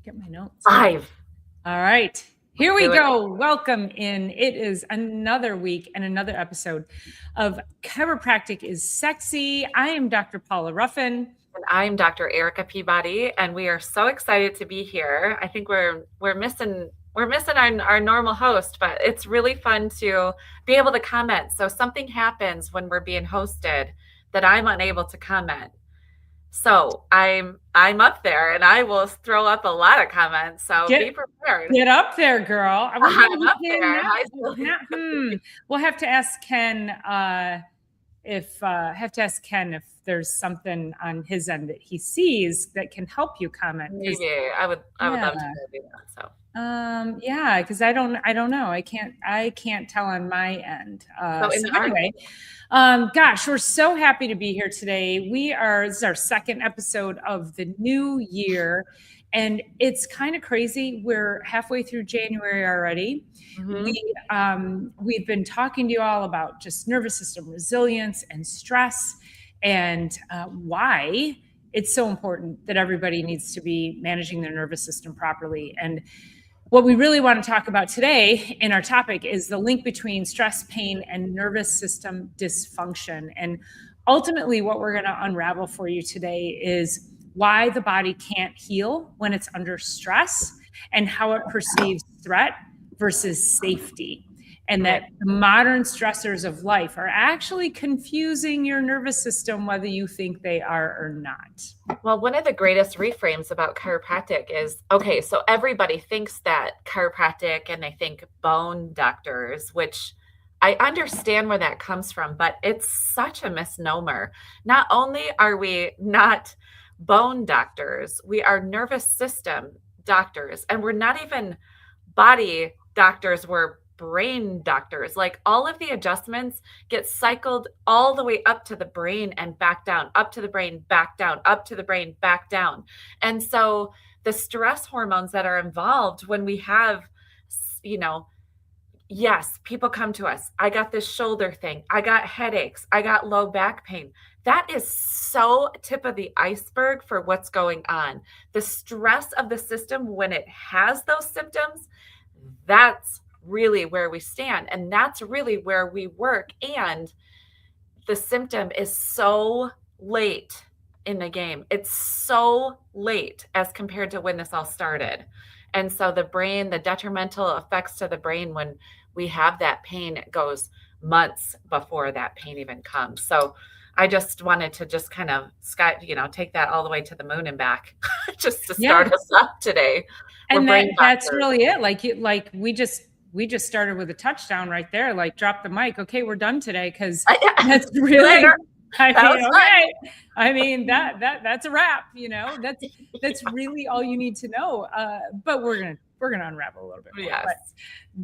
Get my notes. Live. All right. Here we Do it. go. Welcome in. It is another week and another episode of Chiropractic is Sexy. I am Dr. Paula Ruffin. And I'm Dr. Erica Peabody, and we are so excited to be here. I think we're missing our normal host, but it's really fun to be able to comment. So something happens when we're being hosted that I'm unable to comment. So I'm up there and I will throw up a lot of comments. So be prepared. Get up there, girl. I wonder I'm up there. We'll have to ask Ken if there's something on his end that he sees that can help you comment. Maybe I would love to do that. So yeah, because I don't know. I can't tell on my end. Anyway, gosh, we're so happy to be here today. This is our second episode of the new year, and it's kind of crazy. We're halfway through January already. Mm-hmm. We've been talking to you all about just nervous system resilience and stress, and why it's so important that everybody needs to be managing their nervous system properly. And what we really want to talk about today in our topic is the link between stress, pain, and nervous system dysfunction. And ultimately, what we're going to unravel for you today is why the body can't heal when it's under stress and how it perceives threat versus safety. And that the modern stressors of life are actually confusing your nervous system, whether you think they are or not. Well, one of the greatest reframes about chiropractic is, okay, so everybody thinks that chiropractic and they think bone doctors, which I understand where that comes from, but it's such a misnomer. Not only are we not bone doctors, we are nervous system doctors, and we're not even body doctors, we're brain doctors. Like all of the adjustments get cycled all the way up to the brain and back down, up to the brain, back down, up to the brain, back down. And so the stress hormones that are involved when we have, yes, people come to us. I got this shoulder thing. I got headaches. I got low back pain. That is so tip of the iceberg for what's going on. The stress of the system when it has those symptoms, that's really where we stand. And that's really where we work. And the symptom is so late in the game. It's so late as compared to when this all started. And so the brain, the detrimental effects to the brain when we have that pain, it goes months before that pain even comes. So I just wanted to just kind of take that all the way to the moon and back just to start us up today. And that's really it. We just started with a touchdown right there. Like, drop the mic. Okay, we're done today because that's really. I mean that's a wrap. That's really all you need to know. But we're gonna unravel a little bit more. Yes. But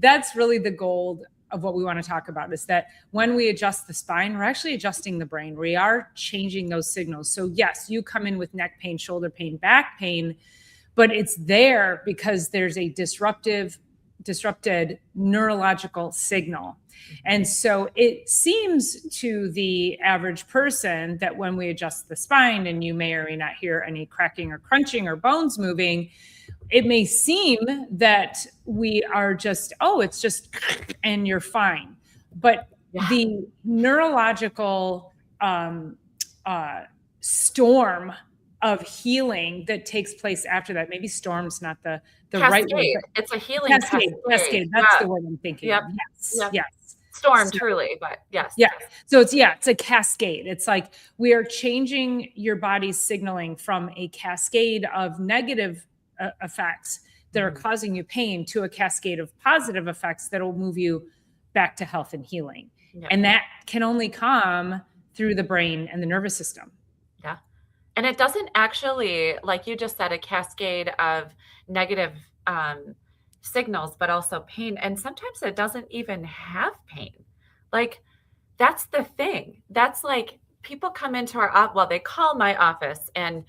that's really the gold of what we want to talk about, is that when we adjust the spine, we're actually adjusting the brain. We are changing those signals. So yes, you come in with neck pain, shoulder pain, back pain, but it's there because there's a disrupted neurological signal. And so it seems to the average person that when we adjust the spine, and you may or may not hear any cracking or crunching or bones moving, it may seem that we are just, it's just, and you're fine. But the neurological storm of healing that takes place after that, maybe storm's not the right word. It's a healing cascade. That's the word I'm thinking of. Yes. Storm, truly, but yes. Yeah. So it's a cascade. It's like we are changing your body's signaling from a cascade of negative effects that are causing you pain to a cascade of positive effects that will move you back to health and healing. Yeah. And that can only come through the brain and the nervous system. Yeah. And it doesn't actually, like you just said, a cascade of negative signals, but also pain. And sometimes it doesn't even have pain. Like, that's the thing. That's like people come into they call my office and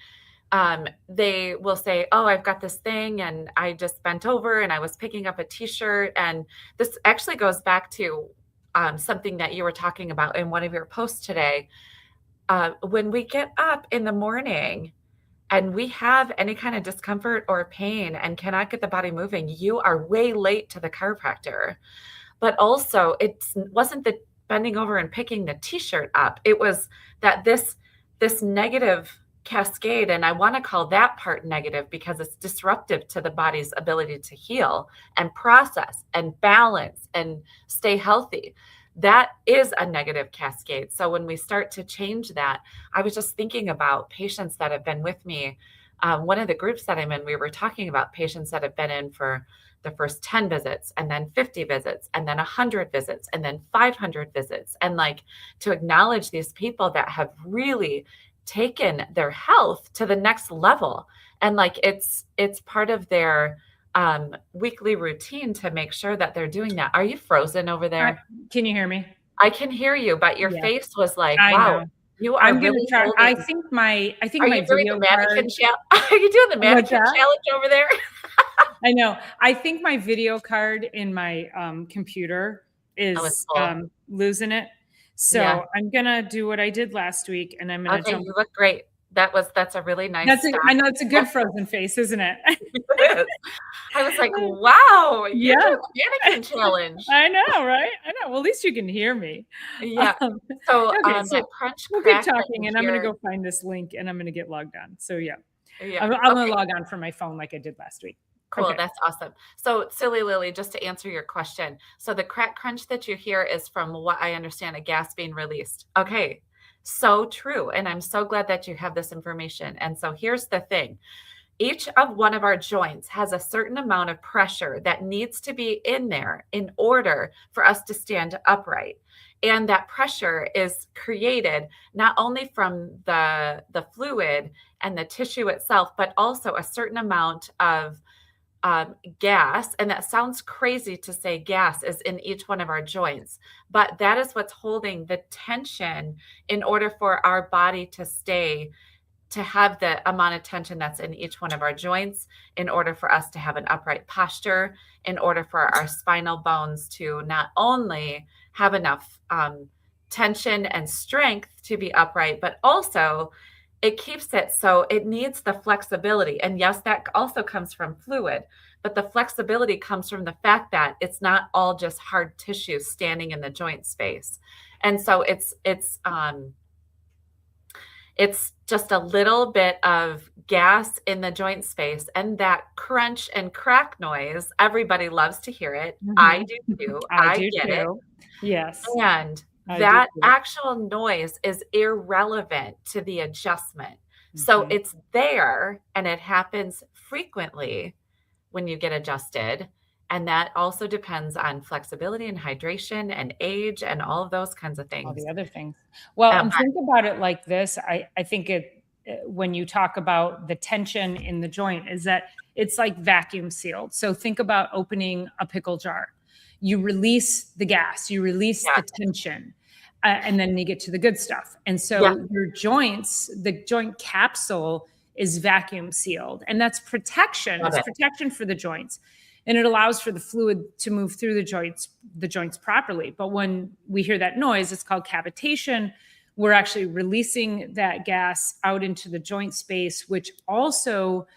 they will say, I've got this thing and I just bent over and I was picking up a t-shirt. And this actually goes back to something that you were talking about in one of your posts today. When we get up in the morning, and we have any kind of discomfort or pain and cannot get the body moving, you are way late to the chiropractor. But also, it wasn't the bending over and picking the t-shirt up. It was that this negative cascade, and I want to call that part negative because it's disruptive to the body's ability to heal and process and balance and stay healthy. That is a negative cascade. So when we start to change that, I was just thinking about patients that have been with me. One of the groups that I'm in, we were talking about patients that have been in for the first 10 visits, and then 50 visits, and then 100 visits, and then 500 visits. And like, to acknowledge these people that have really taken their health to the next level. And like, it's part of their weekly routine to make sure that they're doing that. Are you frozen over there? Can you hear me? I can hear you, but your face was like, I wow, know. you are I'm gonna really try. holding. I think Are my you doing video the mannequin card. challenge? Are you doing the mannequin that? challenge over there? I know. I think my video card in my computer Oh, it's is full. losing it. Yeah. So I'm gonna do what I did last week, and I'm gonna Okay, jump. you look great. That's a really nice stop. I know it's a good frozen face, isn't it? It is. I was like, wow, you're Yeah. doing the mannequin challenge. I know, right? I know. Well, at least you can hear me. Yeah. Um, So okay, that so crunch we'll keep crack that talking, you and I'm gonna hear. go find this link, and I'm gonna get logged on. So yeah, Yeah. I'm gonna Okay. log on from my phone like I did last week. Cool, Okay. that's awesome. So, Silly Lily, just to answer your question, so the crack crunch that you hear is from what I understand, a gas being released. Okay, so true. And I'm so glad that you have this information. And so here's the thing. Each of one of our joints has a certain amount of pressure that needs to be in there in order for us to stand upright. And that pressure is created not only from the fluid and the tissue itself, but also a certain amount of gas, and that sounds crazy to say gas is in each one of our joints, but that is what's holding the tension in order for our body to have the amount of tension that's in each one of our joints, in order for us to have an upright posture, in order for our spinal bones to not only have enough tension and strength to be upright, but also it keeps it so it needs the flexibility. And yes, that also comes from fluid, but the flexibility comes from the fact that it's not all just hard tissue standing in the joint space. And so it's just a little bit of gas in the joint space, and that crunch and crack noise, everybody loves to hear it. I do too. I I do get it. too. Yes. And I do that too. actual noise is irrelevant to the adjustment. So Mhm. it's there and it happens frequently when you get adjusted. And that also depends on flexibility and hydration and age and all of those kinds of All things. the other things. Well, and But think about it like this. I think when you talk about the tension in the joint is that it's like vacuum sealed. So think about opening a pickle jar. You release the gas, you release yeah, the tension, and then you get to the good stuff. And yeah, so your joints, the joint capsule is vacuum sealed, and that's protection. love It's it. protection for the joints, and it allows for the fluid to move through the joints properly. But when we hear that noise, it's called cavitation. We're actually releasing that gas out into the joint space, which also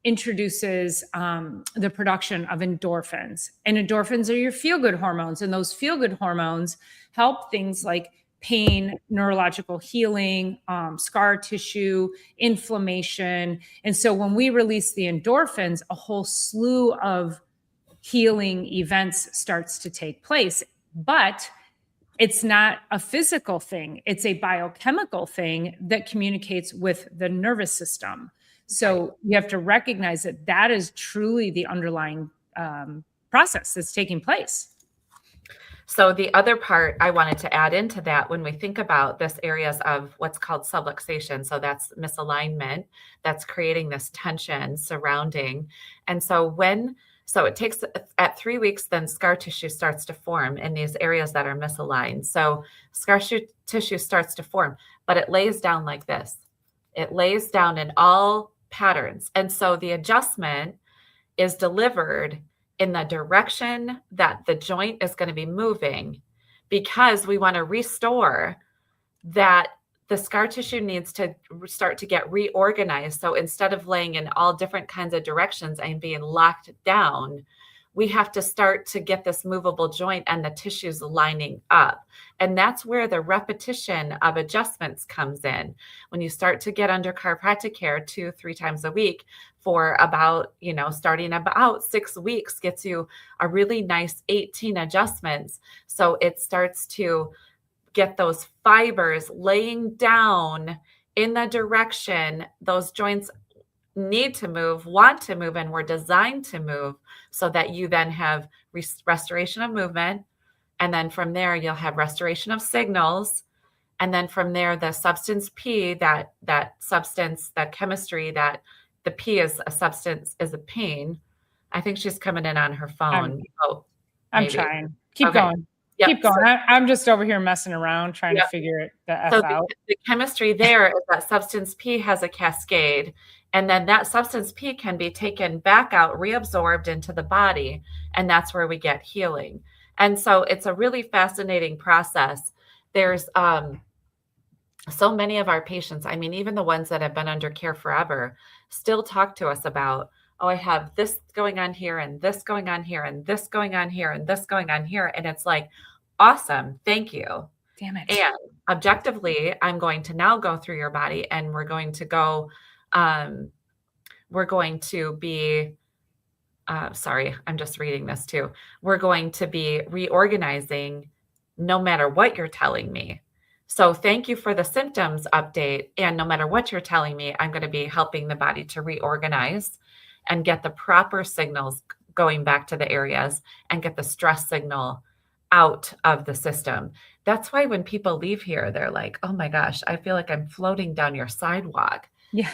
introduces the production of endorphins. And endorphins are your feel good hormones. And those feel good hormones help things like pain, neurological healing, scar tissue, inflammation. And so when we release the endorphins, a whole slew of healing events starts to take place. But it's not a physical thing, it's a biochemical thing that communicates with the nervous system. So you have to recognize that that is truly the underlying process that's taking place. So the other part I wanted to add into that, when we think about this areas of what's called subluxation, so that's misalignment, that's creating this tension surrounding. And so it takes at 3 weeks, then scar tissue starts to form in these areas that are misaligned. So tissue starts to form, but it lays down like this. It lays down in all patterns. And so the adjustment is delivered in the direction that the joint is going to be moving, because we want to restore that the scar tissue needs to start to get reorganized. So instead of laying in all different kinds of directions and being locked down, we have to start to get this movable joint and the tissues lining up. And that's where the repetition of adjustments comes in. When you start to get under chiropractic care 2-3 times a week for about, starting about 6 weeks gets you a really nice 18 adjustments. So it starts to get those fibers laying down in the direction those joints need to move, want to move, and were designed to move, so that you then have restoration of movement. And then from there, you'll have restoration of signals. And then from there, the substance P, that substance, that chemistry, that the P is a substance, is a pain. I think she's coming in on her phone. I'm trying. Keep Okay. going. Yep. Keep going. I'm just over here messing around trying to figure it the F out. The chemistry there is that substance P has a cascade, and then that substance P can be taken back out, reabsorbed into the body, and that's where we get healing. And so it's a really fascinating process. There's so many of our patients, I mean, even the ones that have been under care forever, still talk to us about, oh, I have this going on here, and this going on here, and this going on here, and this going on here. And it's like, awesome, thank you. Damn it. And objectively, I'm going to now go through your body, and we're going to go, we're going to be, sorry, I'm just reading this too. We're going to be reorganizing no matter what you're telling me. So thank you for the symptoms update. And no matter what you're telling me, I'm going to be helping the body to reorganize and get the proper signals going back to the areas and get the stress signal out of the system. That's why when people leave here, they're like, oh my gosh, I feel like I'm floating down your sidewalk. Yeah.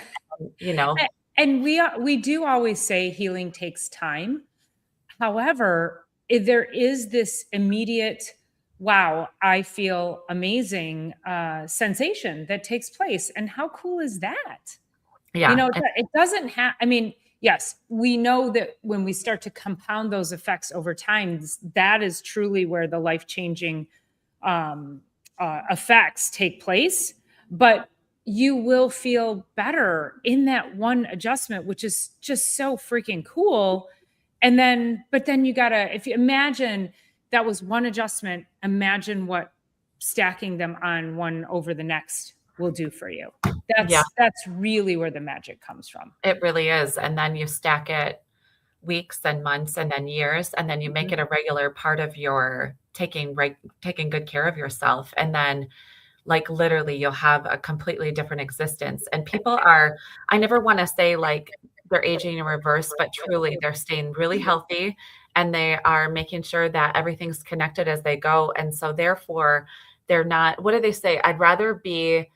And we do always say healing takes time. However, there is this immediate, wow, I feel amazing sensation that takes place. And how cool is that? Yeah. It doesn't have, I mean, yes, we know that when we start to compound those effects over time, that is truly where the life-changing effects take place. But you will feel better in that one adjustment, which is just so freaking cool. But then you gotta, if you imagine that was one adjustment, imagine what stacking them on one over the next will do for you. That's really where the magic comes from. It really is. And then you stack it weeks and months and then years, and then you make it a regular part of your taking good care of yourself. And then like literally you'll have a completely different existence. And people are, I never want to say like they're aging in reverse, but truly they're staying really healthy, and they are making sure that everything's connected as they go. And so therefore they're not, what do they say? I'd rather be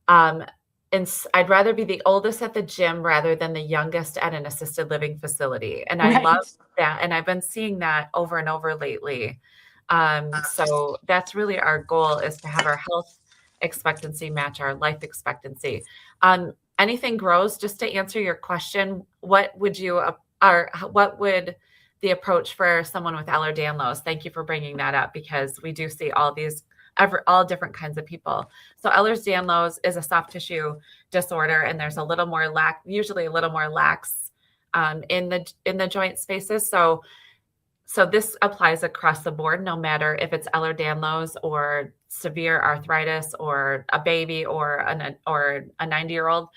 the oldest at the gym rather than the youngest at an assisted living facility. And I love that. And I've been seeing that over and over lately. So that's really our goal, is to have our health expectancy match our life expectancy. Anything grows, just to answer your question, what would the approach for someone with Ehlers-Danlos? Thank you for bringing that up, because we do see all different kinds of people. So Ehlers-Danlos is a soft tissue disorder, and there's usually a little more lax in the joint spaces. So this applies across the board, no matter if it's Ehlers-Danlos or severe arthritis or a baby or a 90-year-old.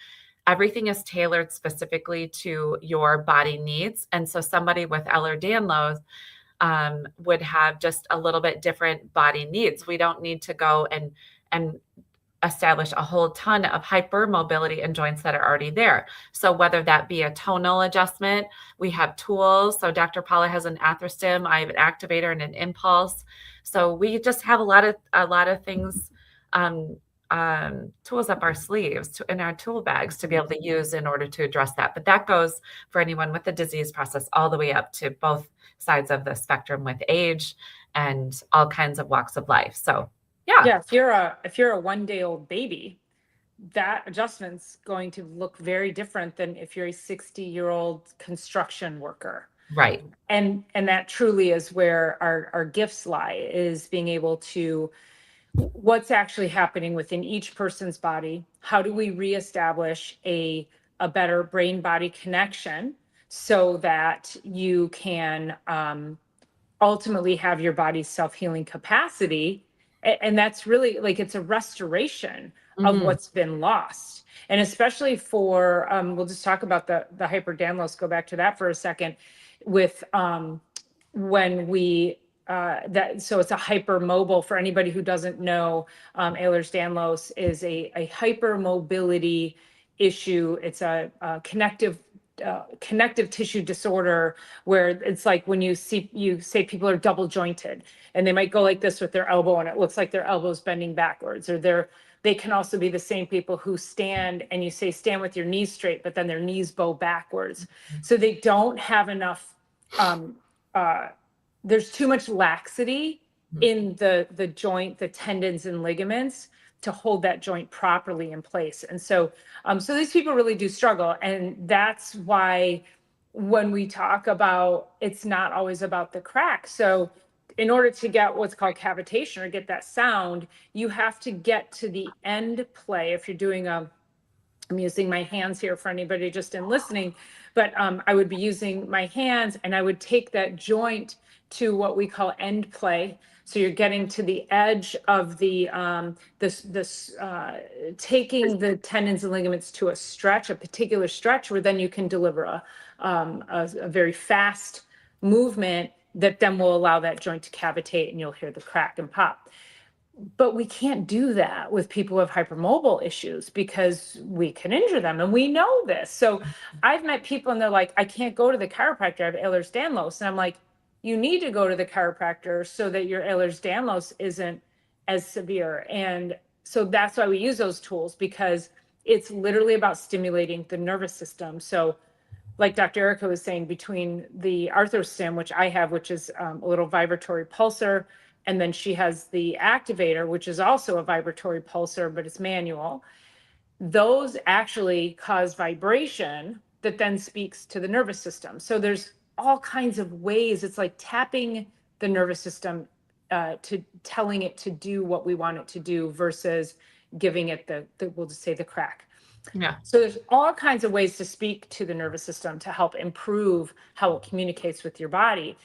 Everything is tailored specifically to your body needs. And so somebody with Ehlers-Danlos would have just a little bit different body needs. We don't need to go and establish a whole ton of hypermobility in joints that are already there. So whether that be a tonal adjustment, we have tools. So Dr. Paula has an arthrostim, I have an activator and an impulse. So we just have a lot of things, tools up our sleeves in our tool bags to be able to use in order to address that. But that goes for anyone with the disease process all the way up to both sides of the spectrum with age and all kinds of walks of life. So yeah. If you're a 1-day-old baby, that adjustment's going to look very different than if you're a 60-year-old construction worker. Right. And that truly is where our gifts lie, is being able to what's actually happening within each person's body. How do we reestablish a better brain body connection so that you can ultimately have your body's self-healing capacity? And that's really like, it's a restoration of Mhm. what's been lost. And especially for, we'll just talk about the hyperdanlos, go back to that for a second, with when we, so it's a hypermobile. For anybody who doesn't know, Ehlers-Danlos is a hypermobility issue. It's a connective tissue disorder, where it's like when you say people are double jointed, and they might go like this with their elbow and it looks like their elbow's bending backwards, or they can also be the same people who stand and you say stand with your knees straight, but then their knees bow backwards. So they don't have enough, uh, there's too much laxity in the joint, the tendons and ligaments, to hold that joint properly in place. And so so these people really do struggle. And that's why when we talk about, it's not always about the crack. So in order to get what's called cavitation, or get that sound, you have to get to the end play. If you're doing I'm using my hands here for anybody just in listening, but I would be using my hands, and I would take that joint to what we call end play. So you're getting to the edge of the taking the tendons and ligaments to a stretch, a particular stretch, where then you can deliver a very fast movement that then will allow that joint to cavitate, and you'll hear the crack and pop. But we can't do that with people who have hypermobile issues, because we can injure them, and we know this. So I've met people and they're like, I can't go to the chiropractor, I have Ehlers-Danlos. And I'm like, you need to go to the chiropractor so that your Ehlers-Danlos isn't as severe. And so that's why we use those tools, because it's literally about stimulating the nervous system. So like Dr. Erica was saying, between the ArthroStim, which I have, which is a little vibratory pulsar, and then she has the activator, which is also a vibratory pulsar, but it's manual. Those actually cause vibration that then speaks to the nervous system. So there's all kinds of ways. It's like tapping the nervous system, to telling it to do what we want it to do, versus giving it we'll just say the crack. Yeah. So there's all kinds of ways to speak to the nervous system to help improve how it communicates with your body.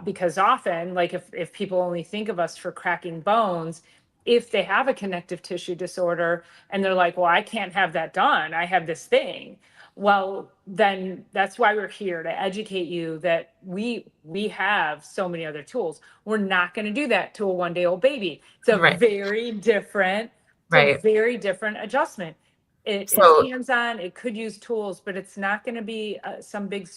Because often, like if people only think of us for cracking bones, if they have a connective tissue disorder and they're like, well, I can't have that done, I have this thing. Well, then that's why we're here, to educate you that we have so many other tools. We're not going to do that to a 1-day-old baby. It's a Right. very different, Right. adjustment. It is So hands-on, it could use tools, but it's not going to be some big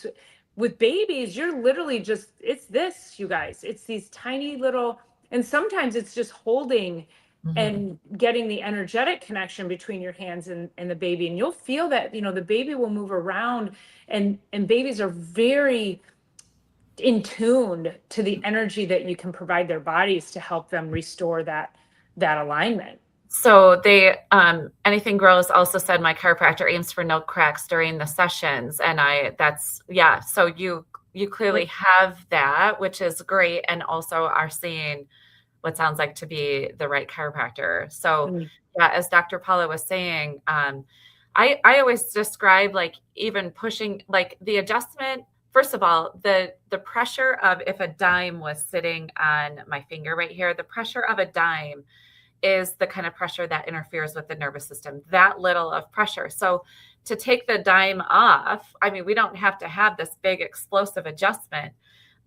with babies. You're literally just, it's this, you guys, it's these tiny little, and sometimes it's just holding and getting the energetic connection between your hands and the baby. And you'll feel that, the baby will move around, and babies are very in tuned to the energy that you can provide their bodies to help them restore that alignment. So they, anything grows also said my chiropractor aims for no cracks during the sessions. And yeah. So you clearly have that, which is great. And also are seeing what sounds like to be the right chiropractor. So yeah, as Dr. Paula was saying, I always describe like even pushing, like the adjustment. First of all, the pressure of, if a dime was sitting on my finger right here, the pressure of a dime is the kind of pressure that interferes with the nervous system, that little of pressure. So to take the dime off, I mean, we don't have to have this big explosive adjustment.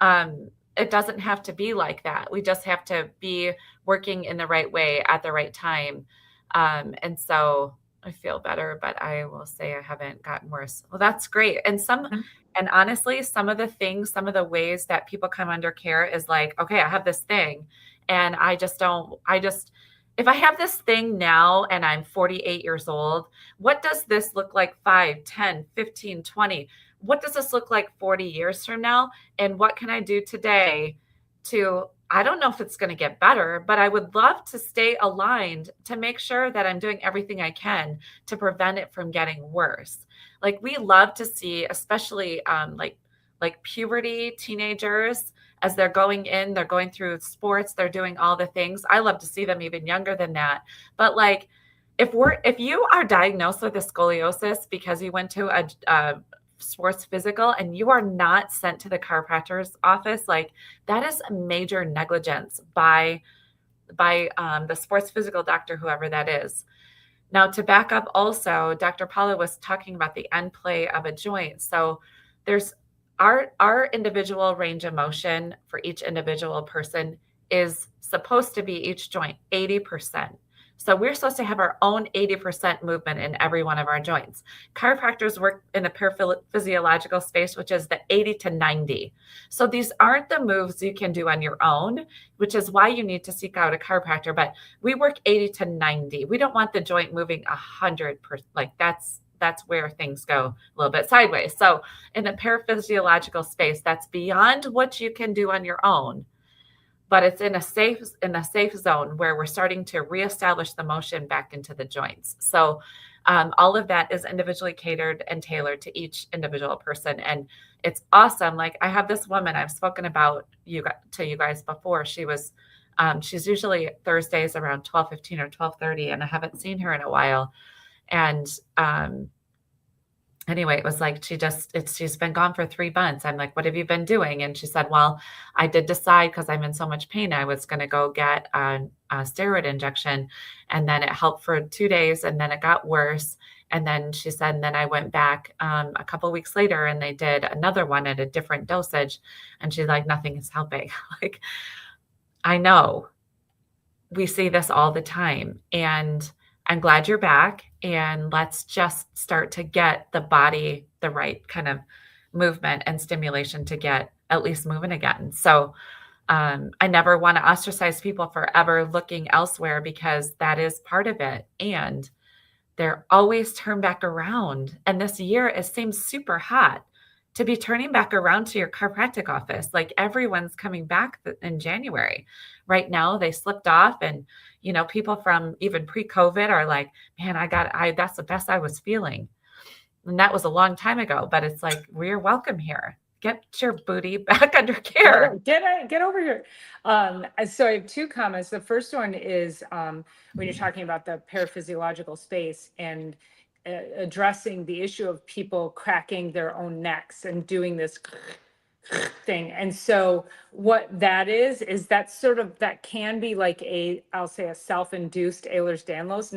It doesn't have to be like that. We just have to be working in the right way at the right time. And so I feel better, but I will say I haven't gotten worse. Well, that's great. And honestly, some of the ways that people come under care is like, okay, I have this thing and if I have this thing now and I'm 48 years old, what does this look like 5, 10, 15, 20? What does this look like 40 years from now? And what can I do today I don't know if it's going to get better, but I would love to stay aligned to make sure that I'm doing everything I can to prevent it from getting worse. Like we love to see, especially like like puberty teenagers, as they're going in, they're going through sports, they're doing all the things. I love to see them even younger than that. But like, if you are diagnosed with a scoliosis because you went to a sports physical and you are not sent to the chiropractor's office, like that is a major negligence by the sports physical doctor, whoever that is. Now, to back up, also, Dr. Paula was talking about the end play of a joint. So there's our individual range of motion for each individual person is supposed to be each joint 80%. So we're supposed to have our own 80% movement in every one of our joints. Chiropractors work in the paraphysiological space, which is the 80 to 90. So these aren't the moves you can do on your own, which is why you need to seek out a chiropractor. But we work 80 to 90. We don't want the joint moving 100%. Like that's where things go a little bit sideways. So in the paraphysiological space, that's beyond what you can do on your own, but it's in a safe zone where we're starting to reestablish the motion back into the joints. So all of that is individually catered and tailored to each individual person, and it's awesome. Like I have this woman I've spoken about to you guys before. She's usually Thursdays around 12:15 or 12:30, and I haven't seen her in a while. And anyway, it was like she's been gone for 3 months. I'm like, what have you been doing? And she said, well, I did decide because I'm in so much pain, I was going to go get a steroid injection. And then it helped for 2 days and then it got worse. And then she said, and then I went back a couple of weeks later and they did another one at a different dosage. And she's like, nothing is helping. Like, I know we see this all the time. And I'm glad you're back, and let's just start to get the body the right kind of movement and stimulation to get at least moving again. So I never want to ostracize people for ever looking elsewhere because that is part of it. And they're always turned back around. And this year, it seems super hot to be turning back around to your chiropractic office. Like everyone's coming back in January. Right now, they slipped off, and people from even pre-COVID are like, man, that's the best I was feeling. And that was a long time ago, but it's like, we're welcome here. Get your booty back under care. Get over here. So I have two comments. The first one is when you're talking about the paraphysiological space and addressing the issue of people cracking their own necks and doing this thing. And so what that is that can be like I'll say a self-induced Ehlers-Danlos,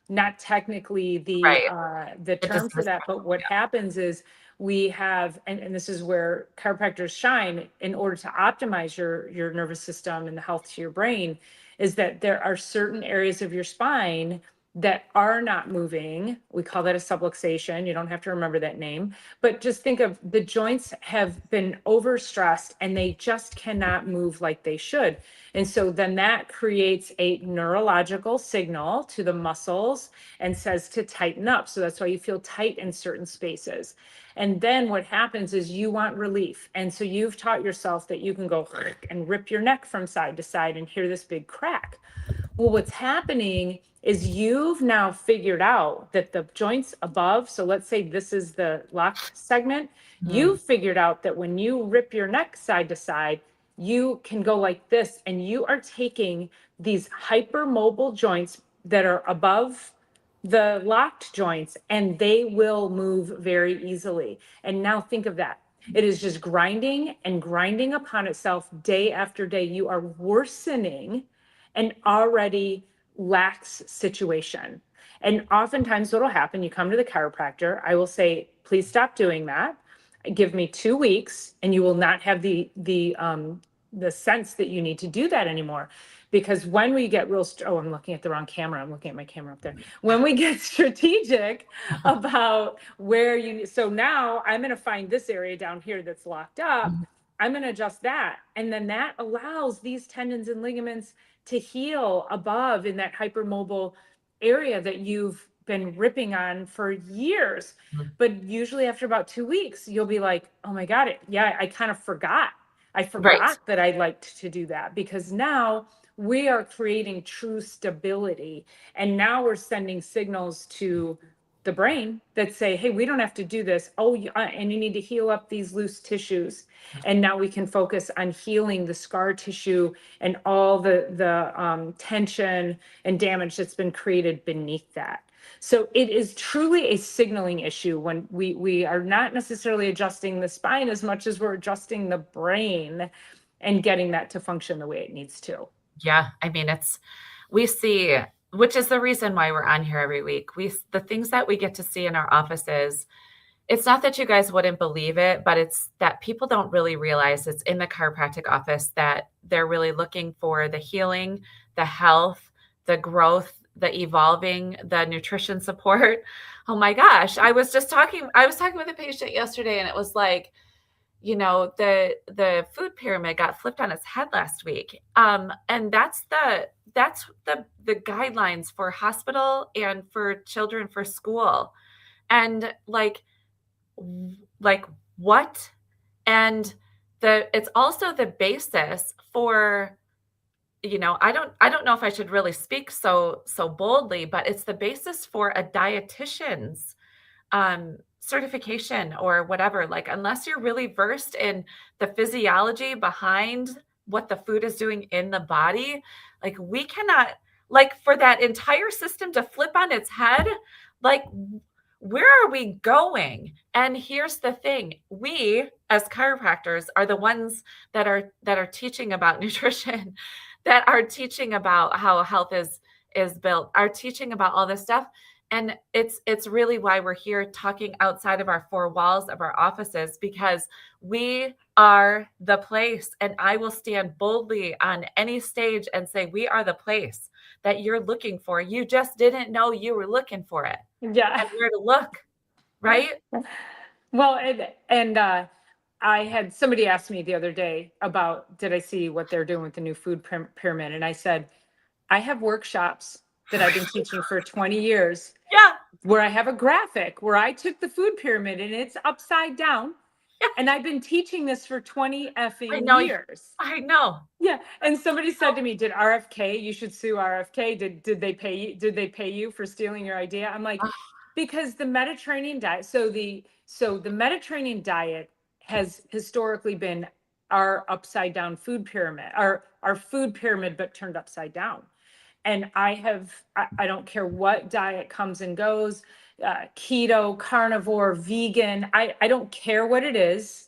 not technically Right. the term for that, but what happens is we have, and this is where chiropractors shine in order to optimize your nervous system and the health to your brain, is that there are certain areas of your spine that are not moving. We call that a subluxation. You don't have to remember that name, but just think of the joints have been overstressed and they just cannot move like they should. And so then that creates a neurological signal to the muscles and says to tighten up. So that's why you feel tight in certain spaces. And then what happens is you want relief. And so you've taught yourself that you can go and rip your neck from side to side and hear this big crack. Well, what's happening is you've now figured out that the joints above, so let's say this is the locked segment, you've figured out that when you rip your neck side to side, you can go like this, and you are taking these hypermobile joints that are above the locked joints, and they will move very easily. And now think of that. It is just grinding and grinding upon itself day after day. You are worsening an already lax situation. And oftentimes what'll happen, you come to the chiropractor, I will say, please stop doing that. Give me 2 weeks and you will not have the sense that you need to do that anymore. Because when we get I'm looking at the wrong camera. I'm looking at my camera up there. When we get strategic about so now I'm going to find this area down here that's locked up. I'm going to adjust that. And then that allows these tendons and ligaments to heal above in that hypermobile area that you've been ripping on for years. But usually after about 2 weeks, you'll be like, oh my God, I kind of forgot. I forgot Right. that I liked to do that, because now we are creating true stability. And now we're sending signals to the brain that say, hey, we don't have to do this. Oh, and you need to heal up these loose tissues. And now we can focus on healing the scar tissue and all the tension and damage that's been created beneath that. So it is truly a signaling issue when we are not necessarily adjusting the spine as much as we're adjusting the brain and getting that to function the way it needs to. Yeah, I mean, we see, which is the reason why we're on here every week. The things that we get to see in our offices, it's not that you guys wouldn't believe it, but it's that people don't really realize it's in the chiropractic office that they're really looking for the healing, the health, the growth, the evolving, the nutrition support. Oh my gosh, I was talking with a patient yesterday, and it was like, the food pyramid got flipped on its head last week. And that's the guidelines for hospital and for children for school. And like what? And it's also the basis for, I don't know if I should really speak so boldly, but it's the basis for a dietitian's certification or whatever. Like, unless you're really versed in the physiology behind what the food is doing in the body, like, we cannot, like, for that entire system to flip on its head, like, where are we going? And here's the thing: we as chiropractors are the ones that are teaching about nutrition, that are teaching about how health is built, are teaching about all this stuff. And it's really why we're here talking outside of our four walls of our offices, because we are the place. And I will stand boldly on any stage and say, we are the place that you're looking for. You just didn't know you were looking for it. Yeah. And where to look, right? Well, and I had somebody ask me the other day about, did I see what they're doing with the new food pyramid? And I said, I have workshops that I've been teaching for 20 years. Yeah. Where I have a graphic where I took the food pyramid and it's upside down. Yeah. And I've been teaching this for 20 effing years. I know. Yeah. And somebody said to me, did RFK, you should sue RFK. Did they pay you for stealing your idea? I'm like, because the Mediterranean diet, so the Mediterranenean diet has historically been our upside down food pyramid, our food pyramid, but turned upside down. And I don't care what diet comes and goes, keto, carnivore, vegan, I don't care what it is.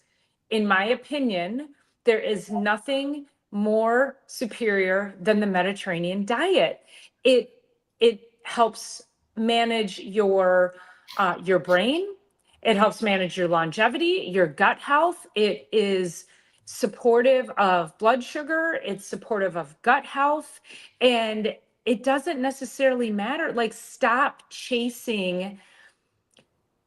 In my opinion, there is nothing more superior than the Mediterranean diet. It helps manage your brain. It helps manage your longevity, your gut health. It is supportive of blood sugar. It's supportive of gut health. And it doesn't necessarily matter. Like, stop chasing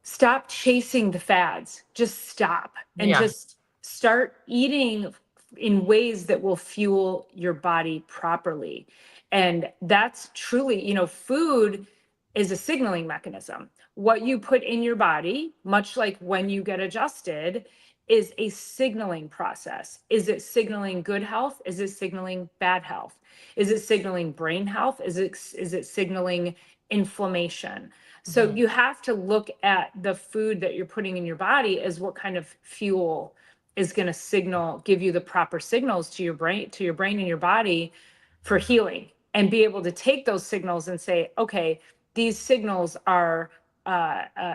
the fads. Just stop and just start eating in ways that will fuel your body properly. And that's truly, food is a signaling mechanism. What you put in your body, much like when you get adjusted, is a signaling process. Is it signaling good health? Is it signaling bad health? Is it signaling brain health? Is it signaling inflammation? So you have to look at the food that you're putting in your body as what kind of fuel is going to give you the proper signals to your brain and your body for healing, and be able to take those signals and say, okay, these signals are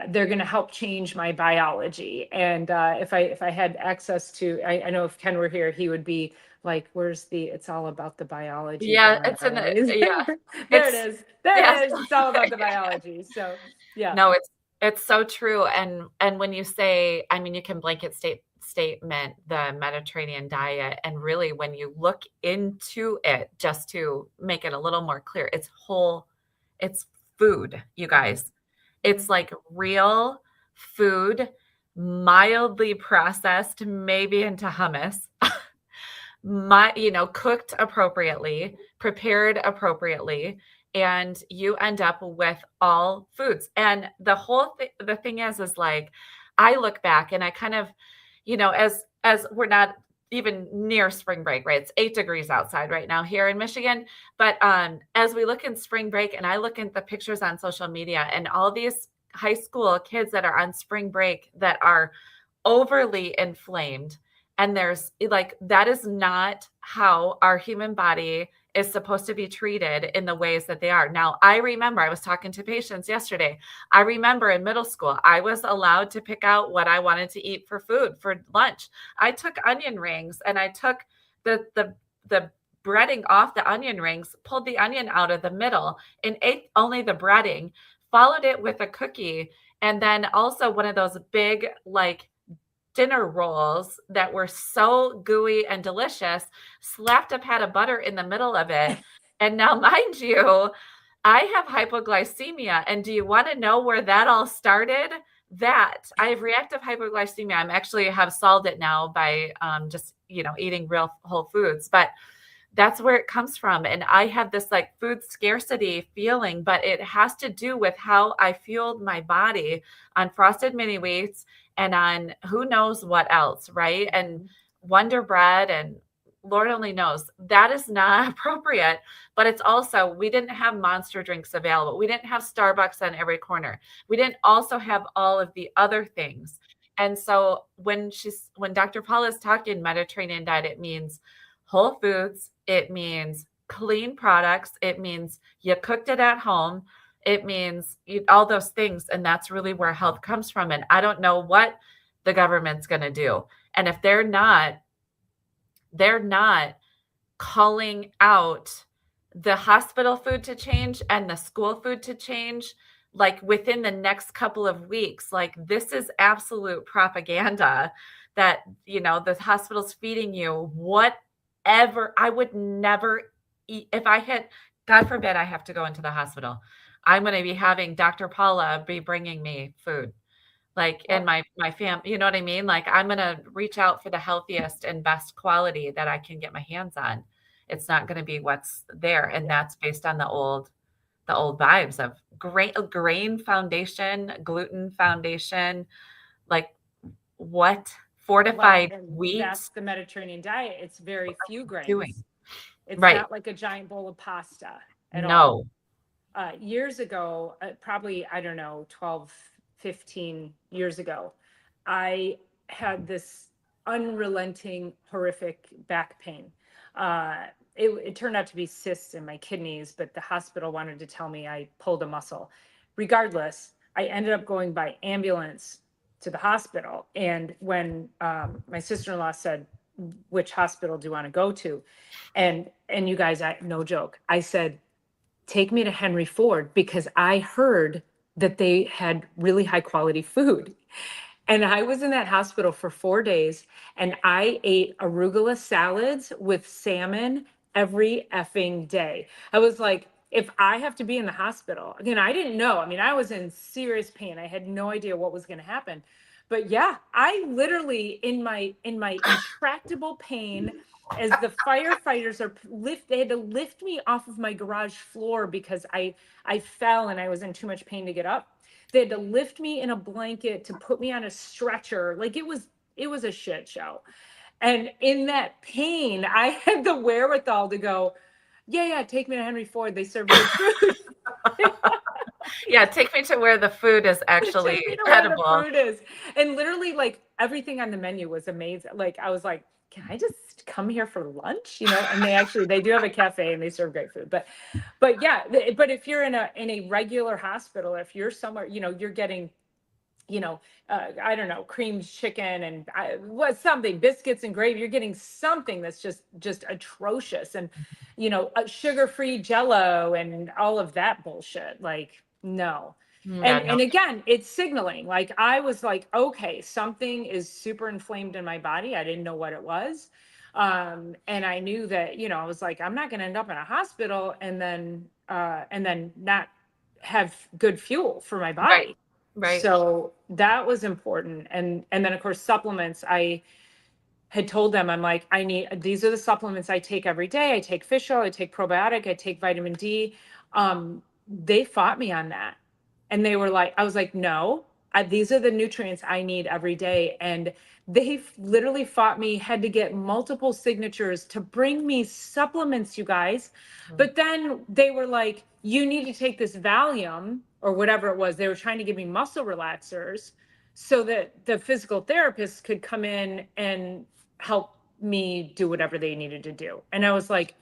they're going to help change my biology. And if I had access to, I know if Ken were here, he would be like, it's all about the biology. Yeah, it's in the, yeah. There it is. It is. It's all about the biology. So yeah. No, it's so true. And when you say, I mean, you can blanket statement the Mediterranean diet, and really when you look into it, just to make it a little more clear, it's food, you guys. It's like real food, mildly processed, maybe into hummus, cooked appropriately, prepared appropriately, and you end up with all foods. And the thing is like, I look back and I kind of, as we're not even near spring break, right? It's 8 degrees outside right now here in Michigan. But as we look in spring break and I look at the pictures on social media and all these high school kids that are on spring break that are overly inflamed. And there's like, that is not how our human body is supposed to be treated in the ways that they are. Now, I remember I was talking to patients yesterday. I remember in middle school, I was allowed to pick out what I wanted to eat for food for lunch. I took onion rings and I took the breading off the onion rings, pulled the onion out of the middle and ate only the breading, followed it with a cookie, and then also one of those big like dinner rolls that were so gooey and delicious, slapped a pat of butter in the middle of it. And now, mind you, I have hypoglycemia. And do you want to know where that all started? That I have reactive hypoglycemia. I'm actually have solved it now by just, eating real whole foods. But that's where it comes from. And I have this like food scarcity feeling, but it has to do with how I fueled my body on frosted mini wheats and on who knows what else, right? And Wonder Bread and Lord only knows that is not appropriate. But it's also, we didn't have Monster drinks available. We didn't have Starbucks on every corner. We didn't also have all of the other things. And so when Dr. Paula is talking Mediterranean diet, it means whole foods, it means clean products, it means you cooked it at home, it means all those things. And that's really where health comes from. And I don't know what the government's going to do. And if they're not calling out the hospital food to change and the school food to change, like within the next couple of weeks, like this is absolute propaganda that, the hospital's feeding you whatever. I would never eat if I had, God forbid, I have to go into the hospital. I'm going to be having Dr. Paula be bringing me food, like, and my family, you know what I mean? Like, I'm going to reach out for the healthiest and best quality that I can get my hands on. It's not going to be what's there. And that's based on the old vibes of grain foundation, gluten foundation, like what fortified wheat. That's the Mediterranean diet. It's very few grains. Doing. It's Right. not like a giant bowl of pasta at No. all. Years ago, probably, I don't know, 12, 15 years ago, I had this unrelenting, horrific back pain. It turned out to be cysts in my kidneys, but the hospital wanted to tell me I pulled a muscle. Regardless, I ended up going by ambulance to the hospital. And when my sister-in-law said, which hospital do you want to go to? And you guys, no joke, I said, take me to Henry Ford, because I heard that they had really high quality food. And I was in that hospital for 4 days, and I ate arugula salads with salmon every effing day. I was like, if I have to be in the hospital, again, I didn't know. I mean, I was in serious pain. I had no idea what was going to happen. But yeah, I literally in my intractable pain, as the firefighters they had to lift me off of my garage floor because I fell and I was in too much pain to get up. They had to lift me in a blanket to put me on a stretcher. Like it was a shit show. And in that pain, I had the wherewithal to go, yeah, take me to Henry Ford. They serve good food. Yeah, take me to where the food is actually edible. Where the food is. And literally, like, everything on the menu was amazing. Like, I was like, can I just come here for lunch? And they do have a cafe and they serve great food. But yeah, but if you're in a regular hospital, if you're somewhere, you're getting, I don't know, creamed chicken and something, biscuits and gravy, you're getting something that's just atrocious. And, sugar-free Jello and all of that bullshit. Like, no. And again, it's signaling. Like, I was like, okay, something is super inflamed in my body. I didn't know what it was. And I knew that, I was like, I'm not going to end up in a hospital and then not have good fuel for my body. Right. So that was important. And then of course, supplements, I had told them, I'm like, these are the supplements I take every day. I take fish oil, I take probiotic, I take vitamin D. They fought me on that. And they were like, I was like, no, these are the nutrients I need every day. And they literally fought me, had to get multiple signatures to bring me supplements, you guys. But then they were like, you need to take this Valium or whatever it was. They were trying to give me muscle relaxers so that the physical therapist could come in and help me do whatever they needed to do. And I was like,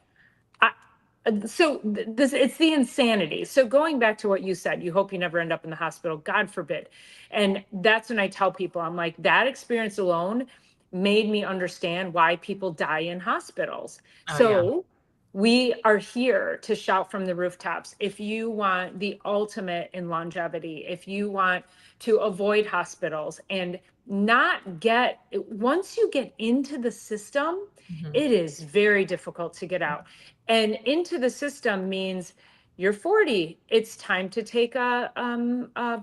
this, it's the insanity. So going back to what you said, you hope you never end up in the hospital, God forbid. And that's when I tell people, I'm like, that experience alone made me understand why people die in hospitals. Oh, yeah. So we are here to shout from the rooftops. If you want the ultimate in longevity, if you want to avoid hospitals and not get, once you get into the system, it is very difficult to get out. And into the system means you're 40. It's time to take a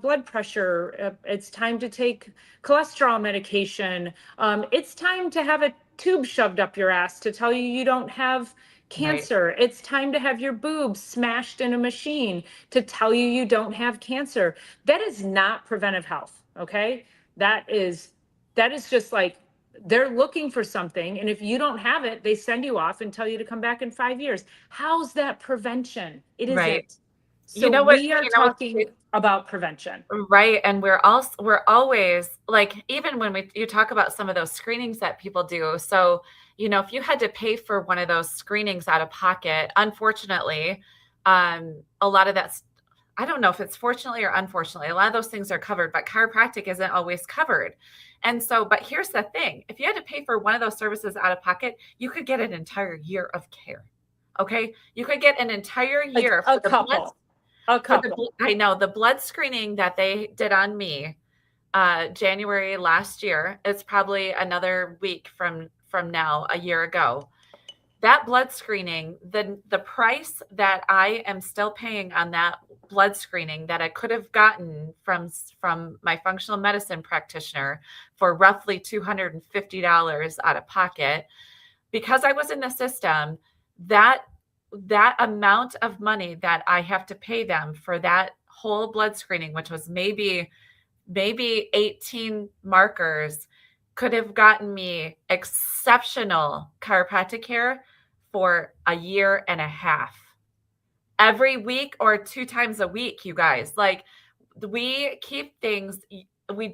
blood pressure. It's time to take cholesterol medication. It's time to have a tube shoved up your ass to tell you you don't have cancer. Right. It's time to have your boobs smashed in a machine to tell you you don't have cancer. That is not preventive health. Okay. That is just like, they're looking for something. And if you don't have it, they send you off and tell you to come back in 5 years. How's that prevention? It isn't. Right. So we are talking about prevention. Right. And we're always like, even when you talk about some of those screenings that people do. So, if you had to pay for one of those screenings out of pocket, unfortunately, a lot of that's, I don't know if it's fortunately or unfortunately, a lot of those things are covered, but chiropractic isn't always covered. And so, but here's the thing, if you had to pay for one of those services out of pocket, you could get an entire year of care. Okay. You could get an entire year. A couple. I know the blood screening that they did on me, January last year, it's probably another week from now, a year ago. That blood screening, the price that I am still paying on that blood screening that I could have gotten from my functional medicine practitioner for roughly $250 out of pocket, because I was in the system, that amount of money that I have to pay them for that whole blood screening, which was maybe 18 markers, could have gotten me exceptional chiropractic care for a year and a half. Every week or 2 times a week, you guys. Like, we keep things, we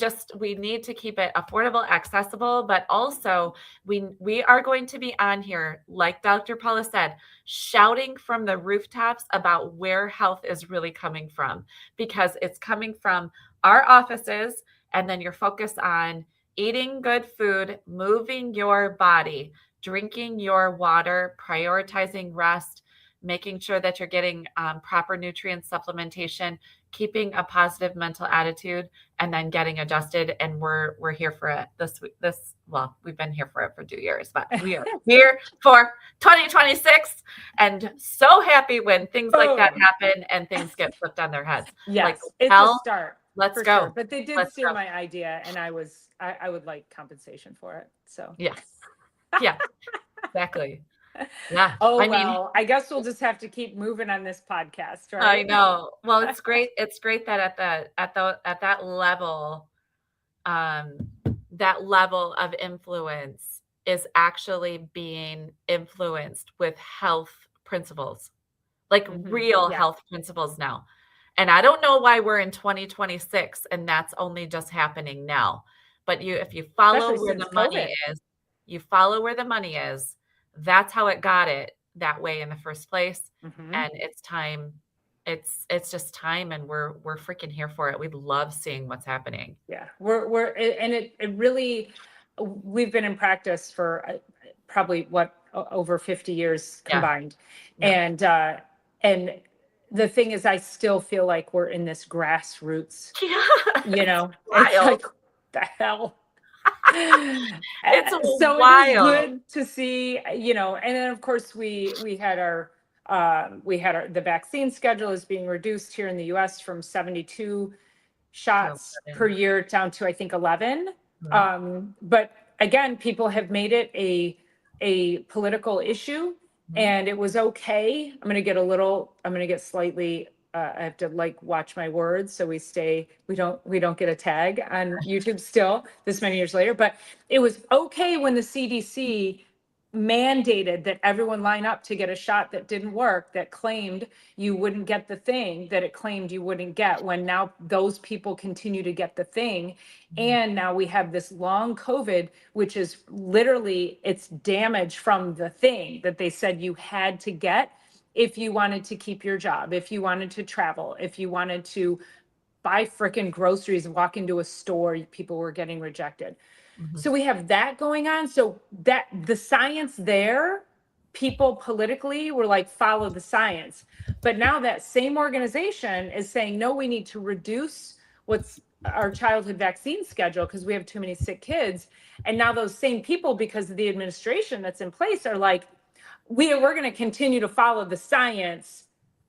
need to keep it affordable, accessible, but also we are going to be on here, like Dr. Paula said, shouting from the rooftops about where health is really coming from, because it's coming from our offices, and then you're focused on eating good food, moving your body, drinking your water, prioritizing rest, making sure that you're getting proper nutrient supplementation, keeping a positive mental attitude, and then getting adjusted. And we're here for it well, we've been here for it for 2 years, but we are here for 2026, and so happy when things like that happen and things get flipped on their heads. Yes, like, it's a start. Let's go. Sure. But they did steal my idea, and I would like compensation for it. So yes. Yeah, exactly. Yeah. Oh, I guess we'll just have to keep moving on this podcast, right? I know. Well, it's great. It's great that at that level, that level of influence is actually being influenced with health principles, like real health principles now. And I don't know why we're in 2026 and that's only just happening now. But if you follow where the money is, that's how it got it that way in the first place. And it's time. It's just time, and we're freaking here for it. We love seeing what's happening. Yeah, it really, we've been in practice for probably over 50 years combined. Yeah. And the thing is, I still feel like we're in this grassroots, it's like, the hell. It's so wild. It is good to see, and then of course we had the vaccine schedule is being reduced here in the US from 72 shots per year down to, I think, 11. But again, people have made it a political issue, and it was okay. I'm going to get slightly, I have to watch my words so we don't get a tag on YouTube still this many years later. But it was okay when the CDC mandated that everyone line up to get a shot that didn't work, that claimed you wouldn't get the thing that it claimed you wouldn't get, when now those people continue to get the thing. And now we have this long COVID, which is literally, it's damage from the thing that they said you had to get if you wanted to keep your job, if you wanted to travel, if you wanted to buy frickin' groceries, walk into a store, people were getting rejected. So we have that going on. So that the science there, people politically were like, follow the science. But now that same organization is saying, no, we need to reduce what's our childhood vaccine schedule because we have too many sick kids. And now those same people, because of the administration that's in place, are like, we're going to continue to follow the science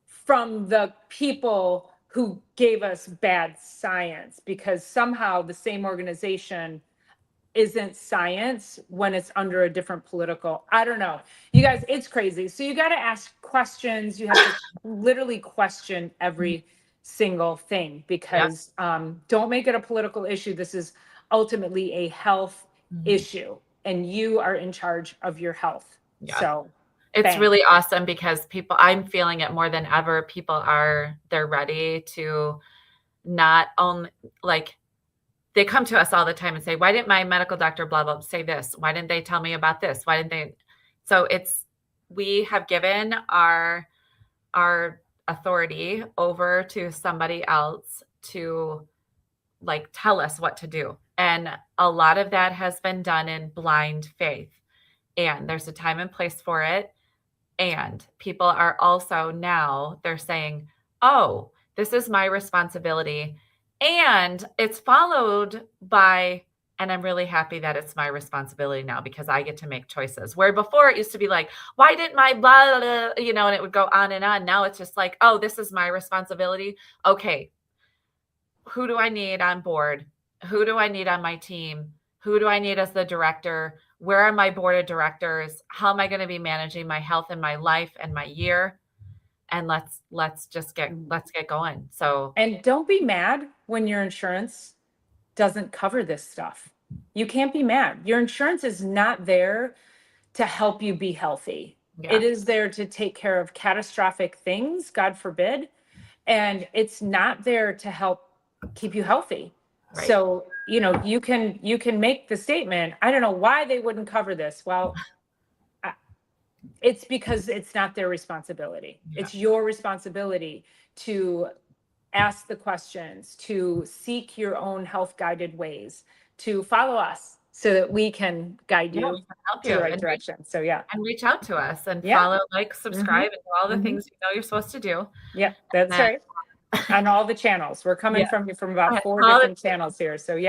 from the people who gave us bad science, because somehow the same organization isn't science when it's under a different political, I don't know. You guys, it's crazy. So you got to ask questions. You have to literally question every single thing, because don't make it a political issue. This is ultimately a health issue, and you are in charge of your health. So it's really awesome because people, I'm feeling it more than ever. People they're ready to not only, like, they come to us all the time and say, why didn't my medical doctor blah, blah, say this? Why didn't they tell me about this? Why didn't they? So we have given our authority over to somebody else to like tell us what to do. And a lot of that has been done in blind faith. And there's a time and place for it. And people are also now, they're saying, oh, this is my responsibility. And it's followed by, and I'm really happy that it's my responsibility now because I get to make choices. Where before it used to be like, why didn't my blah, blah, blah, and it would go on and on. Now it's just like, oh, this is my responsibility. Okay. Who do I need on board? Who do I need on my team? Who do I need as the director? Where are my board of directors? How am I going to be managing my health and my life and my year? And let's get going. So, and don't be mad when your insurance doesn't cover this stuff. You can't be mad. Your insurance is not there to help you be healthy. It is there to take care of catastrophic things, God forbid. And it's not there to help keep you healthy. Right. So, you can make the statement, I don't know why they wouldn't cover this. Well, it's because it's not their responsibility. It's your responsibility to ask the questions, to seek your own health guided ways, to follow us so that we can guide you help to the right direction. So and reach out to us and follow, like, subscribe, and do all the things you're supposed to do. Yeah, that's right. On all the channels. We're coming from about 4 different channels here. So we've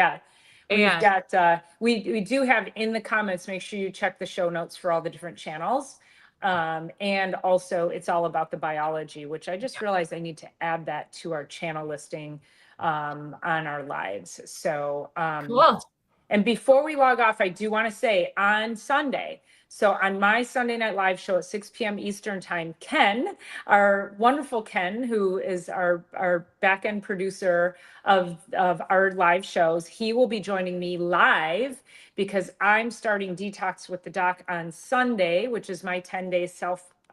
got we do have in the comments, make sure you check the show notes for all the different channels. And also it's all about the biology, which I just realized I need to add that to our channel listing on our lives. So cool. And before we log off, I do want to say on Sunday, so on my Sunday Night Live show at 6 p.m. Eastern time, Ken, our wonderful Ken, who is our back-end producer of our live shows, he will be joining me live because I'm starting Detox with the Doc on Sunday, which is my 10-day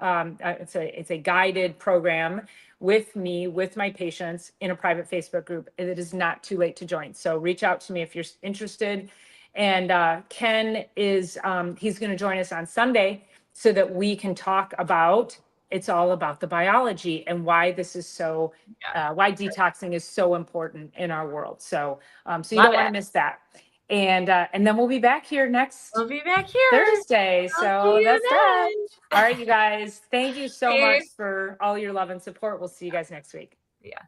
it's a guided program with me, with my patients in a private Facebook group. It is not too late to join. So reach out to me if you're interested. And Ken is, he's going to join us on Sunday so that we can talk about, it's all about the biology and why this is so, why detoxing is so important in our world. So, so you don't want to miss that. And then we'll be back here Thursday. So that's that. All right, you guys. Thank you so much for all your love and support. We'll see you guys next week. Yeah.